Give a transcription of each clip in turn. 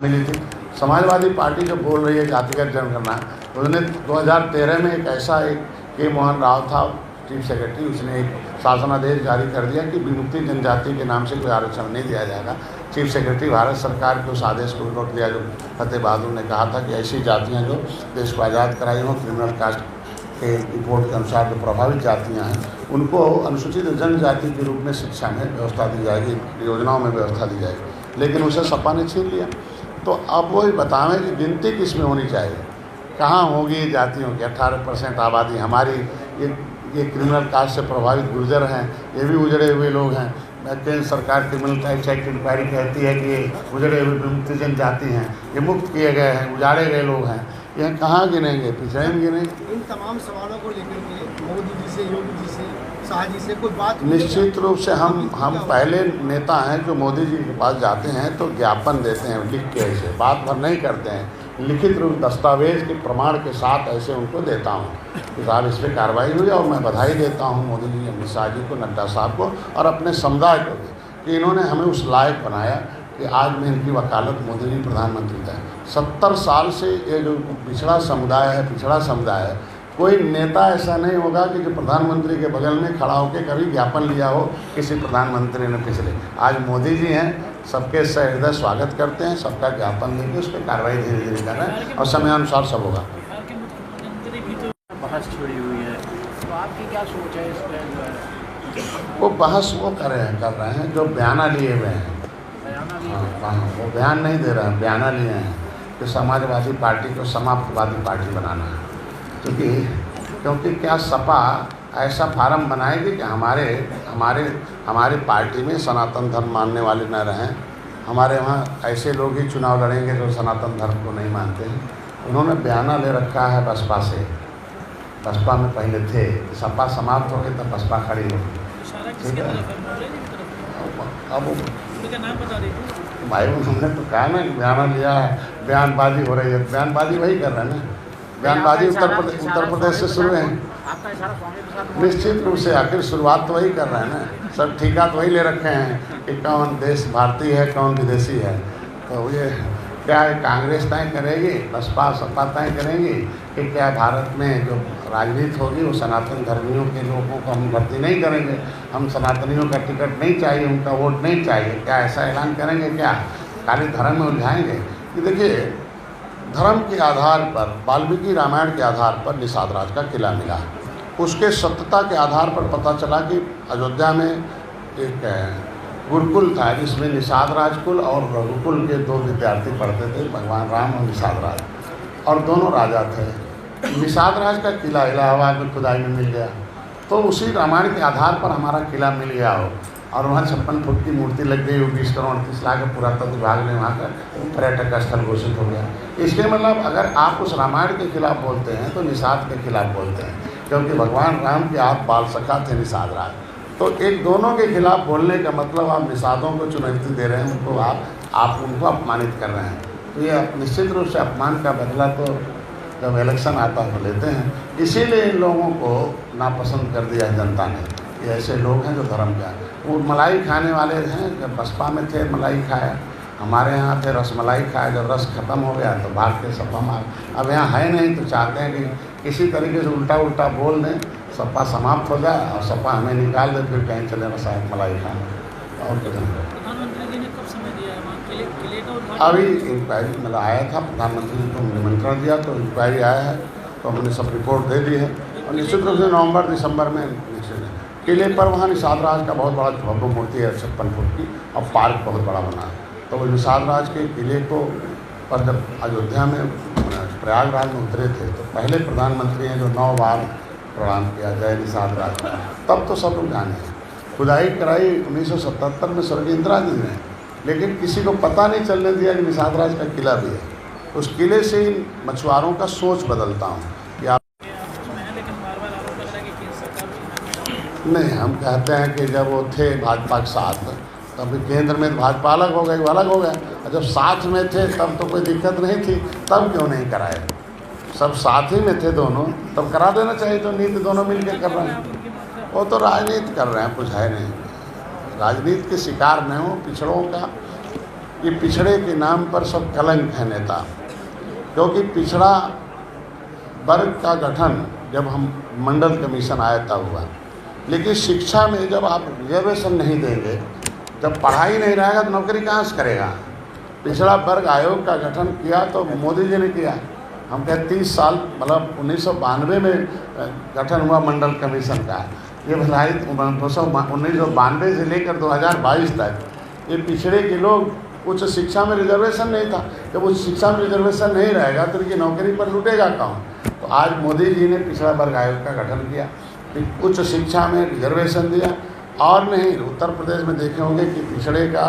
मिली थी। समाजवादी पार्टी जो बोल रही है जातिगत जनगणना, उसने 2013 में एक ऐसा के मोहन राव था चीफ सेक्रेटरी, उसने एक शासनादेश जारी कर दिया कि विमुक्ति जनजाति के नाम से कोई आरक्षण नहीं दिया जाएगा। चीफ सेक्रेटरी भारत सरकार के उस आदेश को नोट दिया जो फतेह बहादुर ने कहा था कि ऐसी जातियाँ जो देश को आज़ाद कराई हों, क्रिमिनल कास्ट के रिपोर्ट के अनुसार जो प्रभावित जातियाँ हैं उनको अनुसूचित जनजाति के रूप में शिक्षा में व्यवस्था दी जाएगी, योजनाओं में व्यवस्था दी जाएगी। लेकिन उसे सपा ने छीन लिया। तो अब वो बतावें कि गिनती किस में होनी चाहिए, कहाँ होगी जातियों की। 18% आबादी हमारी, ये क्रिमिनल कास्ट से प्रभावित गुर्जर हैं, ये भी उजड़े हुए लोग हैं। केंद्र सरकार क्रिमिनल राइट्स एक्ट इंक्वायरी कहती है कि ये उजड़े हुए विमुक्त जनजाति हैं, ये मुक्त किए गए हैं, उजाड़े गए लोग हैं, ये कहाँ गिनेंगे, पिछड़े में गिनेंगे। इन तमाम सवालों को लेकर के मोदी जी से, योगी जी से, शाह जी से कोई बात निश्चित रूप से हम पहले नेता हैं जो मोदी जी के पास जाते हैं तो ज्ञापन देते हैं लिख के, ऐसे बात भर नहीं करते हैं, लिखित रूप दस्तावेज के प्रमाण के साथ ऐसे उनको देता हूँ कि साहब इस पर कार्रवाई हुई। और मैं बधाई देता हूँ मोदी जी, अमित शाह जी को, नड्डा साहब को और अपने समुदाय को भी कि इन्होंने हमें उस लायक बनाया कि आज में इनकी वकालत मोदी जी प्रधानमंत्री था। 70 साल से ये जो पिछड़ा समुदाय है, कोई नेता ऐसा नहीं होगा कि जो प्रधानमंत्री के बगल में खड़ा होकर कभी ज्ञापन लिया हो किसी प्रधानमंत्री ने पिछले। आज मोदी जी हैं, सबके सहृदय स्वागत करते हैं, सबका ज्ञापन लेंगे, उस पर कार्रवाई धीरे धीरे कर रहे हैं और समयानुसार सब होगा। बहस छुड़ी हुई है, तो आपकी क्या सोच है इस पर? वो बहस वो कर रहे हैं जो बयाना लिए हुए हैं। हाँ, वो बयान नहीं दे रहे हैं, बयाना लिए हैं कि समाजवादी पार्टी को समाप्तवादी पार्टी बनाना है। क्योंकि क्या सपा ऐसा फार्म बनाएगी कि हमारे पार्टी में सनातन धर्म मानने वाले न रहें। हमारे वहाँ ऐसे लोग ही चुनाव लड़ेंगे जो सनातन धर्म को नहीं मानते हैं। उन्होंने बयाना ले रखा है बसपा से, बसपा में पहले थे, सपा समाप्त हो गई तब बसपा खड़ी होगी। ठीक है, अब भाई उन्होंने तो कहा ना कि बयाना लिया है, बयानबाजी हो रही है, बयानबाजी वही कर रहे हैं ना, बयानबाजी उत्तर प्रदेश से शुरू है। निश्चित रूप से आखिर शुरुआत तो वही कर रहे हैं ना, सब ठेका तो वही ले रखे हैं कि कौन देश भारतीय है कौन विदेशी है। तो ये क्या है, कांग्रेस तय करेगी, बसपा सपा तय करेंगी कि क्या भारत में जो राजनीति होगी वो सनातन धर्मियों के लोगों को हम भर्ती नहीं करेंगे, हम सनातनियों का टिकट नहीं चाहिए, उनका वोट नहीं चाहिए, क्या ऐसा ऐलान करेंगे? क्या खाली धर्म में उलझाएंगे? कि देखिए, धर्म के आधार पर वाल्मीकि रामायण के आधार पर निषाद राज का किला मिला, उसके सत्यता के आधार पर पता चला कि अयोध्या में एक गुरुकुल था जिसमें निषाद राजकुल और रघुकुल के 2 विद्यार्थी पढ़ते थे, भगवान राम और निषाद राज, और दोनों राजा थे। निषाद राज का किला इलाहाबाद में खुदाई में मिल गया, तो उसी रामायण के आधार पर हमारा किला मिल गया हो, और वहाँ 56 फुट की मूर्ति लग गई, 20 करोड़ 38 लाख का पुरातत्व विभाग ने वहाँ का पर्यटक स्थल घोषित हो गया। इसके मतलब अगर आप उस रामायण के खिलाफ बोलते हैं तो निषाद के खिलाफ बोलते हैं, क्योंकि भगवान राम के आप बाल सखा थे निषाद राज। तो एक दोनों के खिलाफ बोलने का मतलब आप निषादों को चुनौती दे रहे हैं, उनको आप उनको अपमानित कर रहे हैं। तो ये निश्चित रूप से अपमान का बदला तो जब इलेक्शन आता है तो लेते हैं। इसीलिए इन लोगों को नापसंद कर दिया जनता ने। ये ऐसे लोग हैं जो धर्म का, वो मलाई खाने वाले हैं, जब बसपा में थे मलाई खाया, हमारे यहाँ थे रसमलाई खाया, जब रस खत्म हो गया तो भाग के सपा में। अब यहाँ है नहीं तो चाहते हैं कि किसी तरीके से उल्टा बोल दें, सपा समाप्त हो जाए और सपा हमें निकाल दे, फिर कहीं चले रसायन मलाई खाना। और प्रधानमंत्री जी ने कब समय दिया है वहाँ किले का? अभी इंक्वायरी मतलब आया था, प्रधानमंत्री जी को निमंत्रण दिया तो इंक्वायरी आया है, तो हमने सब रिपोर्ट दे दी है। और निश्चित रूप से नवंबर दिसंबर में किले पर वहाँ निषाद राज का बहुत बड़ा भव्य मूर्ति है 56 फुट की, और पार्क बहुत बड़ा बना है। तो वो निषाद राज के किले को पर जब अयोध्या में प्रयागराज में उतरे थे तो पहले प्रधानमंत्री हैं जो 9 बार प्रणाम किया जय निषाद राज का, तब तो सब लोग जाने हैं। खुदाई कराई 1977 में स्वर्गीय इंदिरा जी ने, लेकिन किसी को पता नहीं चलने दिया कि निषाद राज का किला भी है। उस किले से इन मछुआरों का सोच बदलता हूँ कि आप नहीं, हम कहते हैं कि जब वो थे भाजपा के साथ तब केंद्र में भाजपा अलग हो गई, वो अलग हो गया, और जब साथ में थे तब तो कोई दिक्कत नहीं थी, तब क्यों नहीं कराए? सब साथ ही में थे दोनों, तब करा देना चाहिए। तो नीति दोनों मिलकर कर रहे हैं, वो तो राजनीति कर रहे हैं, कुछ है नहीं। राजनीति के शिकार नहीं हो, पिछड़ों का कि पिछड़े के नाम पर सब कलंक है नेता, क्योंकि पिछड़ा वर्ग का गठन जब हम मंडल कमीशन आया तब हुआ, लेकिन शिक्षा में जब आप रिजर्वेशन नहीं देंगे, जब पढ़ाई नहीं रहेगा तो नौकरी कहाँ से करेगा। पिछड़ा वर्ग आयोग का गठन किया तो मोदी जी ने किया। हम कहते 30 साल मतलब 1992 में गठन हुआ मंडल कमीशन का। ये भलाई 1992 से लेकर 2022 तक ये पिछड़े के लोग उच्च शिक्षा में रिजर्वेशन नहीं था। जब उच्च शिक्षा में रिजर्वेशन नहीं रहेगा तो इनकी नौकरी पर लुटेगा कौन। तो आज मोदी जी ने पिछड़ा वर्ग आयोग का गठन किया, उच्च शिक्षा में रिजर्वेशन दिया। और नहीं, उत्तर प्रदेश में देखे होंगे कि पिछड़े का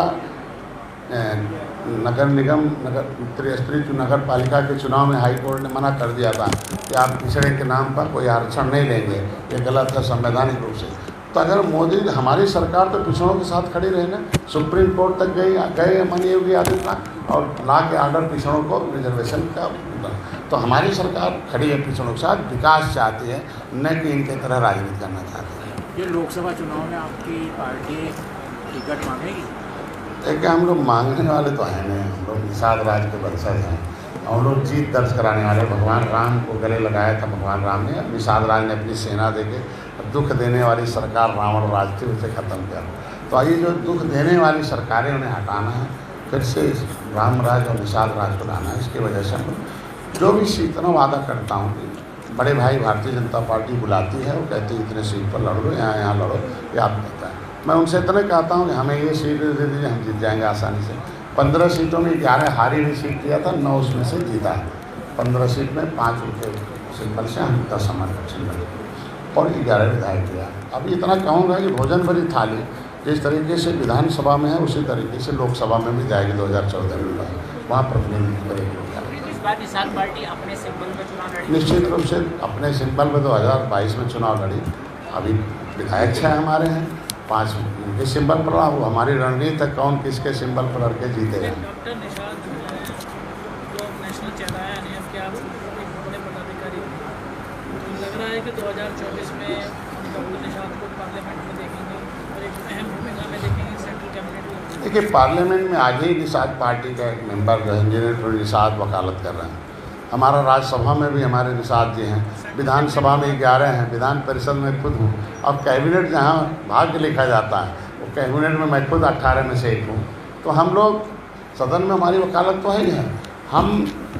नगर निगम त्रिस्तरीय नगर पालिका के चुनाव में हाई कोर्ट ने मना कर दिया था कि आप पिछड़े के नाम पर कोई आरक्षण नहीं लेंगे, ये गलत है संवैधानिक रूप से। तो अगर मोदी हमारी सरकार तो पिछड़ों के साथ खड़ी रही ना, सुप्रीम कोर्ट तक गए माननीय योगी आदित्यनाथ और ला के आर्डर पिछड़ों को रिजर्वेशन का। तो हमारी सरकार खड़ी है पिछड़ों के साथ, विकास चाहती है, न कि इनके तरह राजनीति करना चाहती है। ये लोकसभा चुनाव में आपकी पार्टी टिकट मांगेगी? एक हम लोग मांगने वाले तो हैं नहीं, हम लोग निषाद राज के वंशज हैं। हम लोग जीत दर्ज कराने वाले, भगवान राम को गले लगाया था भगवान राम ने, निषाद राज ने अपनी सेना देके दुख देने वाली सरकार रावण राज थी उसे ख़त्म किया। तो आइए जो दुख देने वाली सरकारें उन्हें हटाना है, फिर से राम राज और निषाद राज को लाना है। इसकी वजह से हम जो भी इतना वादा करता हूँ कि बड़े भाई भारतीय जनता पार्टी बुलाती है, वो कहती है इतने सीट पर लड़ो, यहाँ लड़ो, ये आप कहता है। मैं उनसे इतना कहता हूँ कि हमें ये सीट दे दीजिए, हम जीत जाएंगे आसानी से। 15 सीटों में 11 हारी हुई सीट दिया था, 9 उसमें से जीता है। 15 सीट में 5 उनके सिंपल से हम 10 हमारे पक्ष में और 11 विधायक दिया। अब इतना कहूँगा कि भोजन भरी थाली जिस तरीके से विधानसभा में है उसी तरीके से लोकसभा में भी जाएगी 2014 में, वहाँ प्रतिनिधित्व करेगी। पार्टी अपने सिंबल में चुनाव लड़ी? निश्चित रूप से अपने सिंबल में 2022 में चुनाव लड़ी। अभी विधायक 6 हमारे हैं, 5 उनके सिंबल पर रहा। वो हमारी रणनीति है कौन किसके सिंबल पर लड़के जीतेगा। डॉक्टर निषाद जो नेशनल चेहरा है NAF के, आप एक बड़े पदाधिकारी, लग रहा है कि 2024 में डॉक्टर निषाद को पार्लियामेंट में देखेंगे और एक अहम भूमिका में देखेंगे सेंट्रल कैबिनेट में। देखिए, पार्लियामेंट में आज ही निषाद पार्टी का एक मेंबर जो इंजीनियर निषाद वकालत कर रहे हैं। हमारा राज्यसभा में भी हमारे निषाद जी हैं, विधानसभा में 11 हैं, विधान परिषद में खुद हूँ। अब कैबिनेट जहाँ भाग्य लिखा जाता है वो कैबिनेट में मैं खुद 18 में से एक हूँ। तो हम लोग सदन में हमारी वकालत तो है ही है। हम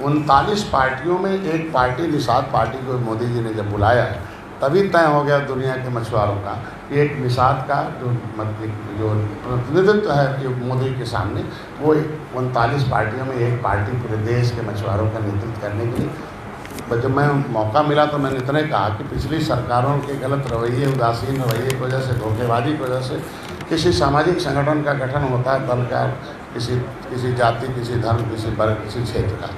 39 पार्टियों में एक पार्टी निषाद पार्टी को मोदी जी ने जब बुलाया है तभी तय हो गया दुनिया के मछुआरों का कि एक निषाद का जो प्रतिनिधित्व है कि मोदी के सामने, वो 39 पार्टियों में एक पार्टी पूरे देश के मछुआरों का नेतृत्व करने के लिए। जब मैं मौका मिला तो मैंने इतने कहा कि पिछली सरकारों के गलत रवैये, उदासीन रवैये की वजह से, धोखेबाजी की वजह से किसी सामाजिक संगठन का गठन होता है, दल का, किसी जाति, किसी धर्म, किसी वर्ग, किसी क्षेत्र का,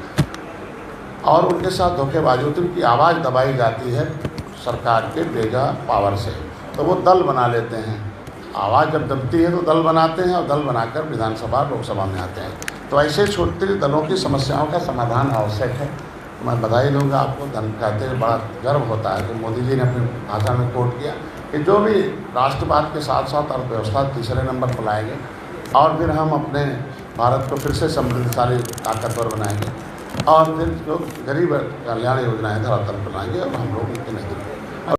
और उनके साथ धोखेबाजी होती है, उनकी आवाज़ दबाई जाती है सरकार के बेजा पावर से, तो वो दल बना लेते हैं। आवाज़ जब दबती है तो दल बनाते हैं और दल बनाकर विधानसभा लोकसभा में आते हैं। तो ऐसे छोटे दलों की समस्याओं का समाधान आवश्यक है। तो मैं बधाई दूंगा आपको, कहते हुए बड़ा गर्व होता है कि मोदी जी ने अपने भाषण में कोट किया कि जो भी राष्ट्रवाद के साथ साथ अर्थव्यवस्था तीसरे नंबर पर लाएंगे और फिर हम अपने भारत को फिर से समृद्धशाली ताकतवर बनाएंगे और फिर जो गरीब कल्याण योजनाएं धरातल पर लाएंगे और हम लोग उनके नेतृत्व